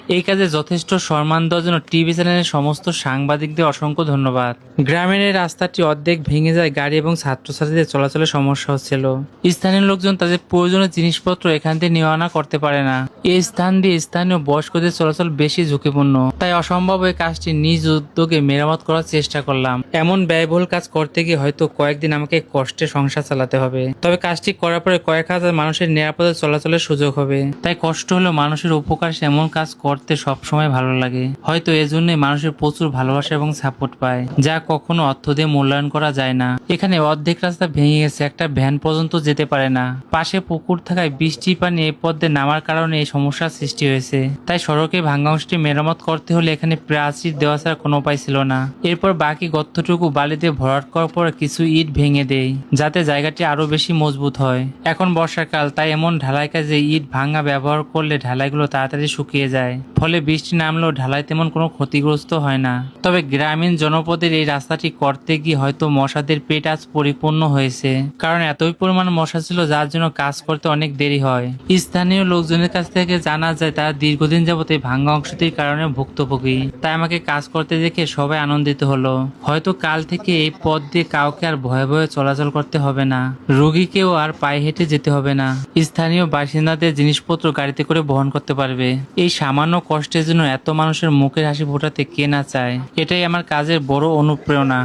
এই কাজে যথেষ্ট সম্মান দেওয়ার জন্য টিভি চ্যানেলের সমস্ত সাংবাদিকদের অসংখ্য ধন্যবাদ। গ্রামের এই রাস্তাটি অর্ধেক ভেঙে যায়, গাড়ি এবং ছাত্রছাত্রীদের চলাচলের সমস্যা হচ্ছিল। স্থানীয় লোকজন তাদের প্রয়োজনীয় জিনিসপত্র এখান থেকে নেওয়া আনা করতে পারে না। এই স্থান দিয়ে স্থানীয় বয়স্কদের চলাচল বেশি ঝুঁকিপূর্ণ, তাই অসম্ভব এই কাজটি নিজ উদ্যোগে মেরামত করার চেষ্টা করলাম। এমন ব্যয়বহুল কাজ করতে গিয়ে হয়তো কয়েকদিন আমাকে কষ্টে সংসার চালাতে হবে, তবে কাজটি করার পরে কয়েক হাজার মানুষের নিরাপদে চলাচলের সুযোগ হবে। তাই কষ্ট হলেও মানুষের উপকার এমন কাজ করতে সবসময় ভালো লাগে। হয়তো এজন্যই মানুষের প্রচুর ভালোবাসা এবং সাপোর্ট পায়, যা কখনো অর্থ দিয়ে মূল্যায়ন করা যায় না। এখানে অর্ধেক রাস্তা ভেঙে গেছে, একটা ভ্যান পর্যন্ত যেতে পারে না। পাশে পুকুর থাকায় বৃষ্টির পানি এই পথে নামার কারণে এই সমস্যার সৃষ্টি হয়েছে। তাই সড়কে ভাঙা অংশটি মেরামত করতে হলে এখানে প্রাচীর দেওয়া ছাড়া কোনো উপায় ছিল না। এরপর বাকি গর্তটুকু বালি দিয়ে ভরাট করার পর কিছু ইট ভেঙে দেই, যাতে জায়গাটি আরো বেশি মজবুত হয়। এখন বর্ষাকাল, তাই এমন ঢালাই কাজে ইট ভাঙা ব্যবহার করলে ঢালাইগুলো তাড়াতাড়ি শুকিয়ে যায়, ফলে বৃষ্টি নামলেও ঢালাই তেমন কোনো ক্ষতিগ্রস্ত হয় না। তবে গ্রামীণ জনপদের এই রাস্তাটি করতে গিয়ে হয়তো মশাদের পেট আজ পরিপূর্ণ হয়েছে, কারণ এতই পরিমাণ মশা ছিল যার জন্য কাজ করতে অনেক দেরি হয়। স্থানীয় লোকজনের কাছ থেকে জানা যায় তারা দীর্ঘদিন যাবত এই ভাঙ্গা অংশটির কারণে ভুক্তভোগী, তাই আমাকে কাজ করতে দেখে সবাই আনন্দিত হলো। হয়তো কাল থেকে এই পথ দিয়ে কাউকে আর ভয়ে ভয়ে চলাচল করতে হবে না, রোগীকেও আর পায়ে হেঁটে যেতে হবে না। স্থানীয় বাসিন্দাদের জিনিসপত্র গাড়িতে করে বহন করতে পারবে। এই সামান্য কষ্টের জন্য এত মানুষের মুখের হাসি ফোটাতে কে না চায়। এটাই আমার কাজের বড় অনুপ্রেরণা।